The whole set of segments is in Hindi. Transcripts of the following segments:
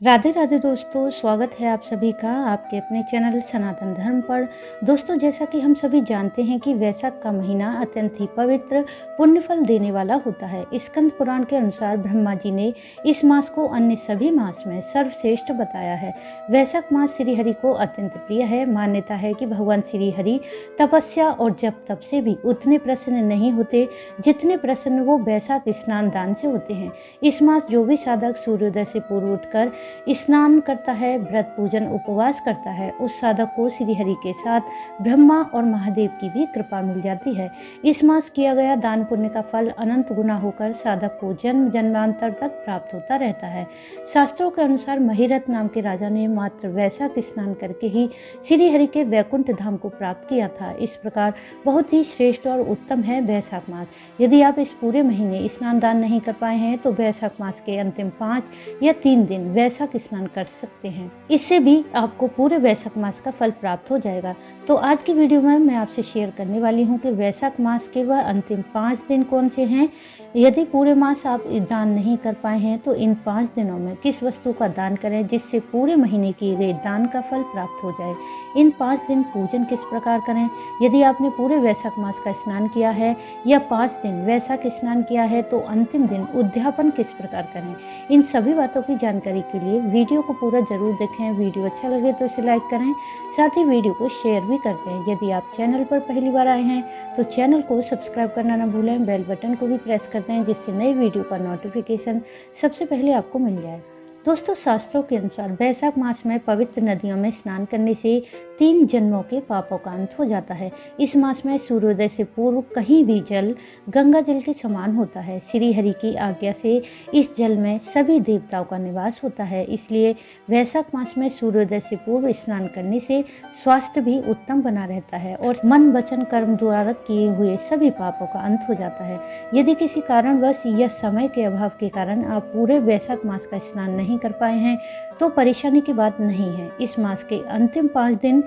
राधे राधे दोस्तों, स्वागत है आप सभी का आपके अपने चैनल सनातन धर्म पर। दोस्तों, जैसा कि हम सभी जानते हैं कि वैशाख का महीना अत्यंत ही पवित्र पुण्य फल देने वाला होता है। स्कंद पुराण के अनुसार ब्रह्मा जी ने इस मास को अन्य सभी मास में सर्वश्रेष्ठ बताया है। वैशाख मास श्री हरि को अत्यंत प्रिय है। मान्यता है कि भगवान श्री हरि तपस्या और जप तप से भी उतने प्रसन्न नहीं होते जितने प्रसन्न वो वैशाख स्नान दान से होते हैं। इस मास जो भी साधक सूर्योदय से पूर्व उठकर स्नान करता है, व्रत पूजन उपवास करता है, उस साधक को श्री हरि के साथ ब्रह्मा और महादेव की भी कृपा मिल जाती है। इस मास किया गया दान पुण्य का फल अनंत गुना होकर साधक को जन्म जन्मांतर तक प्राप्त होता रहता है। शास्त्रों के अनुसार महिरथ नाम के राजा ने मात्र वैशाख स्नान करके ही श्री हरि के वैकुंठ धाम को प्राप्त किया था। इस प्रकार बहुत ही श्रेष्ठ और उत्तम है वैशाख मास। यदि आप इस पूरे महीने स्नान दान नहीं कर पाए हैं तो वैशाख मास के अंतिम 5 या 3 दिन वैशाख स्नान कर सकते हैं। इससे भी आपको पूरे वैशाख मास का फल प्राप्त हो जाएगा। तो आज की वीडियो में मैं आपसे शेयर करने वाली हूँ कि वैशाख मास के वह अंतिम 5 दिन कौन से हैं। यदि पूरे मास आप दान नहीं कर पाए हैं तो इन 5 दिनों में किस वस्तु का दान करें जिससे पूरे महीने किए गए दान का फल प्राप्त हो जाए। इन 5 दिन पूजन किस प्रकार करें। यदि आपने पूरे वैशाख मास का स्नान किया है या 5 दिन वैशाख स्नान किया है तो अंतिम दिन उद्यापन किस प्रकार करें। इन सभी बातों की जानकारी के लिए वीडियो को पूरा जरूर देखें। वीडियो अच्छा लगे तो इसे लाइक करें, साथ ही वीडियो को शेयर भी कर दें। यदि आप चैनल पर पहली बार आए हैं तो चैनल को सब्सक्राइब करना ना भूलें, बेल बटन को भी प्रेस कर दें जिससे नई वीडियो का नोटिफिकेशन सबसे पहले आपको मिल जाए। दोस्तों, शास्त्रों के अनुसार वैशाख मास में पवित्र नदियों में स्नान करने से 3 जन्मों के पापों का अंत हो जाता है। इस मास में सूर्योदय से पूर्व कहीं भी जल गंगा जल के समान होता है। श्री हरि की आज्ञा से इस जल में सभी देवताओं का निवास होता है। इसलिए वैशाख मास में सूर्योदय से पूर्व स्नान करने से स्वास्थ्य भी उत्तम बना रहता है और मन वचन कर्म द्वारा किए हुए सभी पापों का अंत हो जाता है। यदि किसी कारणवश या समय के अभाव के कारण आप पूरे वैशाख मास का स्नान नहीं कर पाए हैं तो परेशानी की बात नहीं है। इस मास के अंतिम 5 दिन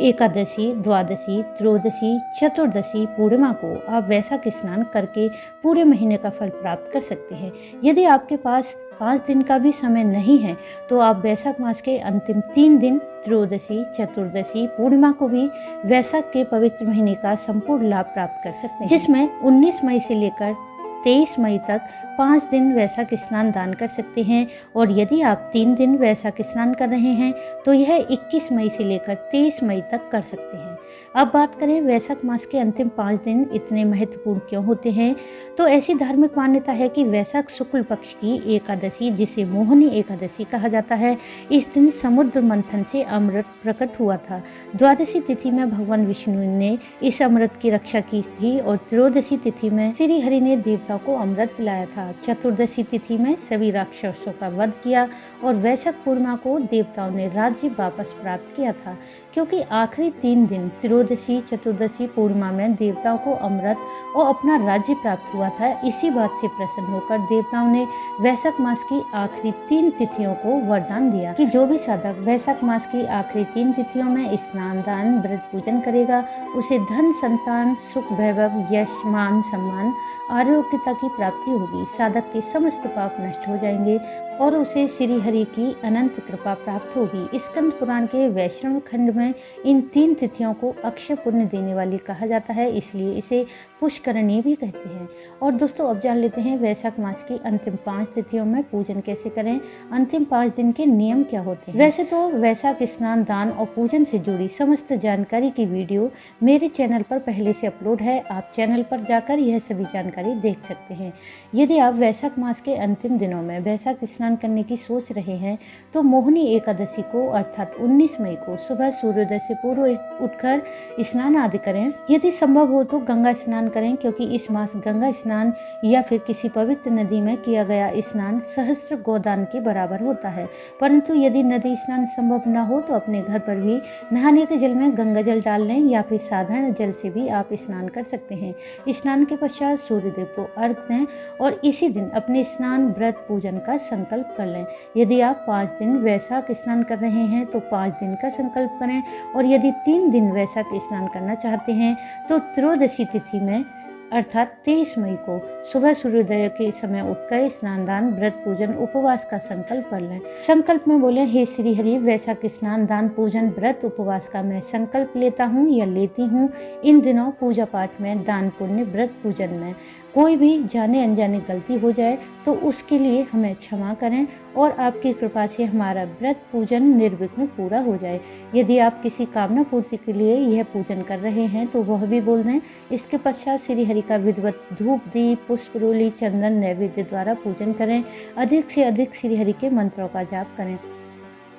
एकादशी, द्वादशी, त्रयोदशी, चतुर्दशी, पूर्णिमा को आप वैशाख स्नान करके पूरे महीने का फल प्राप्त कर सकते हैं। यदि आपके पास 5 दिन का भी समय नहीं है तो आप वैशाख मास के अंतिम 3 दिन त्रयोदशी, चतुर्दशी, पूर्णिमा को भी वैशाख के पवित्र महीने का संपूर्ण लाभ प्राप्त कर सकते हैं, जिसमें 19 मई से लेकर 23 मई तक 5 दिन वैशाख स्नान दान कर सकते हैं। और यदि आप 3 दिन वैशाख स्नान कर रहे हैं तो यह 21 मई से लेकर 23 मई तक कर सकते हैं। अब बात करें वैशाख मास के अंतिम 5 दिन इतने महत्वपूर्ण क्यों होते हैं, तो ऐसी धार्मिक मान्यता है कि वैशाख शुक्ल पक्ष की एकादशी, जिसे मोहिनी एकादशी कहा जाता है, इस दिन समुद्र मंथन से अमृत प्रकट हुआ था। द्वादशी तिथि में भगवान विष्णु ने इस अमृत की रक्षा की थी और त्रयोदशी तिथि में श्री हरि ने देवताओं को अमृत पिलाया था। चतुर्दशी तिथि में सभी राक्षसों का वध किया और वैशाख पूर्णिमा को देवताओं ने राज्य वापस प्राप्त किया था, क्योंकि आखिरी 3 दिन त्रयोदशी, चतुर्दशी, पूर्णिमा में देवताओं को अमृत और अपना राज्य प्राप्त हुआ था। इसी बात से प्रसन्न होकर देवताओं ने वैशाख मास की आखिरी 3 तिथियों को वरदान दिया कि जो भी साधक वैशाख मास की आखिरी 3 तिथियों में स्नान दान व्रत पूजन करेगा उसे धन, संतान, सुख, वैभव, यश, मान, सम्मान, आरोग्यता की प्राप्ति होगी। साधक के समस्त पाप नष्ट हो जाएंगे और उसे श्री हरि की अनंत कृपा प्राप्त होगी। स्कंद पुराण के वैष्णव खंड में इन 3 तिथियों को अक्षय पुण्य देने वाली कहा जाता है, इसलिए इसे पुष्करणी भी कहते हैं। और दोस्तों, अब जान लेते हैं वैशाख मास की अंतिम 5 तिथियों में पूजन कैसे करें, अंतिम 5 दिन के नियम क्या होते हैं। वैसे तो वैशाख स्नान दान और पूजन से जुड़ी समस्त जानकारी की वीडियो मेरे चैनल पर पहले से अपलोड है, आप चैनल पर जाकर यह सभी जानकारी देख सकते हैं। यदि आप वैशाख मास के अंतिम दिनों में वैशाख स्नान करने की सोच रहे हैं तो मोहिनी एकादशी को अर्थात 19 मई को सुबह सूर्योदय से पूर्व उठकर स्नान आदि करें। यदि संभव हो तो गंगा स्नान करें, क्योंकि इस मास गंगा स्नान या फिर किसी पवित्र नदी में किया गया स्नान सहस्त्र गोदान के बराबर होता है। परंतु यदि नदी स्नान संभव न हो तो अपने घर पर भी नहाने के जल में गंगा जल डाल लें या फिर साधारण जल से भी आप स्नान कर सकते हैं। स्नान के पश्चात सूर्यदेव को अर्घ दें और इसी दिन अपने स्नान व्रत पूजन का संकल्प कर लें। यदि आप 5 दिन वैशाख स्नान कर रहे हैं तो 5 दिन का संकल्प करें और यदि 3 दिन वैशाख स्नान करना चाहते हैं तो त्रयोदशी तिथि में अर्थात 23 मई को सुबह सूर्योदय के समय उठकर स्नान दान व्रत पूजन उपवास का संकल्प कर लें। संकल्प में बोले, हे श्री हरि, वैशाख स्नान दान पूजन व्रत उपवास का मैं संकल्प लेता हूँ या लेती हूँ। इन दिनों पूजा पाठ में, दान पुण्य व्रत पूजन में कोई भी जाने अनजाने गलती हो जाए तो उसके लिए हमें क्षमा करें और आपकी कृपा से हमारा व्रत पूजन निर्विघ्न पूरा हो जाए। यदि आप किसी कामना पूर्ति के लिए यह पूजन कर रहे हैं तो वह भी बोल दें। इसके पश्चात श्री हरि का विधिवत धूप दीप पुष्प रोली चंदन नैवेद्य द्वारा पूजन करें। अधिक से अधिक श्री हरि के मंत्रों का जाप करें।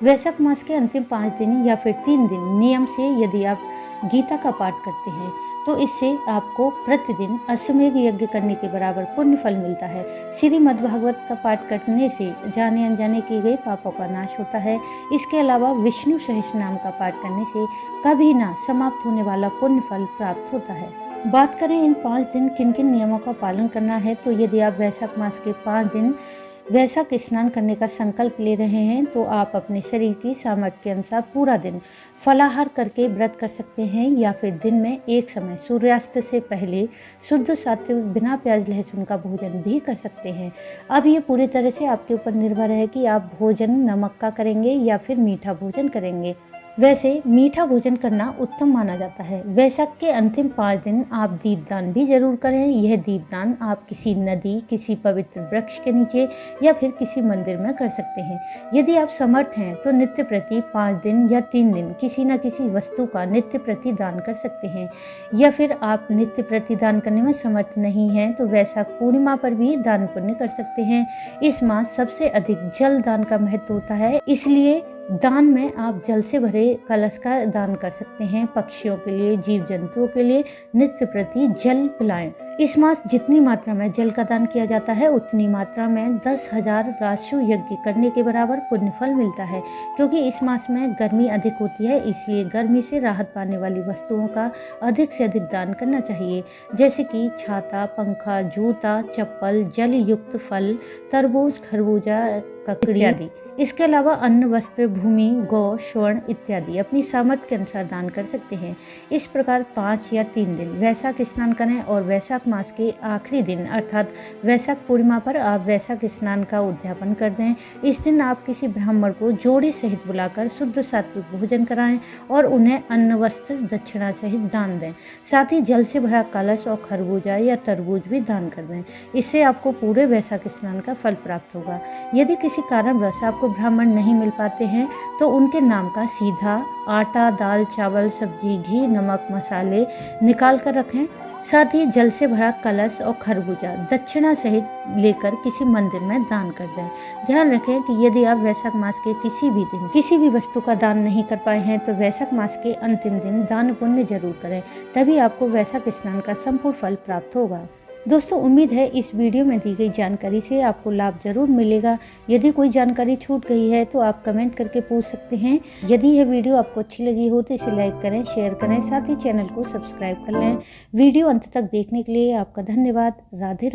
वैशाख मास के अंतिम 5 दिन या फिर 3 दिन नियम से यदि आप गीता का पाठ करते हैं तो इससे आपको प्रतिदिन अश्वमेध यज्ञ करने के बराबर पुण्य फल मिलता है। श्रीमद् भागवत का पाठ करने से जाने अनजाने किए गए पापों का नाश होता है। इसके अलावा विष्णु सहस्त्र नाम का पाठ करने से कभी ना समाप्त होने वाला पुण्य फल प्राप्त होता है। बात करें इन 5 दिन किन किन नियमों का पालन करना है, तो यदि आप वैशाख मास के 5 दिन वैशाख स्नान करने का संकल्प ले रहे हैं तो आप अपने शरीर की सामर्थ्य के अनुसार पूरा दिन फलाहार करके व्रत कर सकते हैं या फिर दिन में एक समय सूर्यास्त से पहले शुद्ध सात्विक बिना प्याज लहसुन का भोजन भी कर सकते हैं। अब ये पूरी तरह से आपके ऊपर निर्भर है कि आप भोजन नमक का करेंगे या फिर मीठा भोजन करेंगे। वैसे मीठा भोजन करना उत्तम माना जाता है। वैशाख के अंतिम 5 दिन आप दीपदान भी जरूर करें। यह दीपदान आप किसी नदी, किसी पवित्र वृक्ष के नीचे या फिर किसी मंदिर में कर सकते हैं। यदि आप समर्थ हैं तो नित्य प्रति 5 दिन या 3 दिन किसी न किसी वस्तु का नित्य प्रति दान कर सकते हैं। या फिर आप नित्य प्रति दान करने में समर्थ नहीं हैं तो वैशाख पूर्णिमा पर भी दान पुण्य कर सकते हैं। इस मास सबसे अधिक जल दान का महत्व होता है, इसलिए दान में आप जल से भरे कलश का दान कर सकते हैं। पक्षियों के लिए, जीव जंतुओं के लिए नित्य प्रति जल पिलाएं। इस मास जितनी मात्रा में जल का दान किया जाता है उतनी मात्रा में 10,000 राजस्व यज्ञ करने के बराबर पुण्य फल मिलता है। क्योंकि इस मास में गर्मी अधिक होती है, इसलिए गर्मी से राहत पाने वाली वस्तुओं का अधिक से अधिक दान करना चाहिए, जैसे कि छाता, पंखा, जूता, चप्पल, जल युक्त फल, तरबूज, खरबूजा, ककड़ी आदि। इसके अलावा अन्न, वस्त्र, भूमि, गौ, स्वर्ण इत्यादि अपनी सामर्थ्य के अनुसार दान कर सकते हैं। इस प्रकार 5 या 3 दिन वैशाख स्नान करें और वैशाख मास के आखिरी दिन अर्थात वैशाख पूर्णिमा पर आप वैशाख स्नान का उद्यापन कर दें। इस दिन आप किसी ब्राह्मण को जोड़े सहित बुलाकर शुद्ध सात्विक भोजन कराएं और उन्हें अन्न, वस्त्र, दक्षिणा सहित दान दें। साथ ही जल से भरा कलश और खरबूजा या तरबूज भी दान कर दें। इससे आपको पूरे वैशाख स्नान का फल प्राप्त होगा। यदि किसी कारणवश आपको ब्राह्मण नहीं मिल पाते हैं तो उनके नाम का सीधा आटा, दाल, चावल, सब्जी, घी, नमक, मसाले निकाल कर रखें। साथ ही जल से भरा कलश और खरबूजा दक्षिणा सहित लेकर किसी मंदिर में दान कर दें। ध्यान रखें कि यदि आप वैशाख मास के किसी भी दिन किसी भी वस्तु का दान नहीं कर पाए हैं तो वैशाख मास के अंतिम दिन दान पुण्य जरूर करें, तभी आपको वैशाख स्नान का संपूर्ण फल प्राप्त होगा। दोस्तों, उम्मीद है इस वीडियो में दी गई जानकारी से आपको लाभ जरूर मिलेगा। यदि कोई जानकारी छूट गई है तो आप कमेंट करके पूछ सकते हैं। यदि यह वीडियो आपको अच्छी लगी हो तो इसे लाइक करें, शेयर करें, साथ ही चैनल को सब्सक्राइब कर लें। वीडियो अंत तक देखने के लिए आपका धन्यवाद। राधे राधे।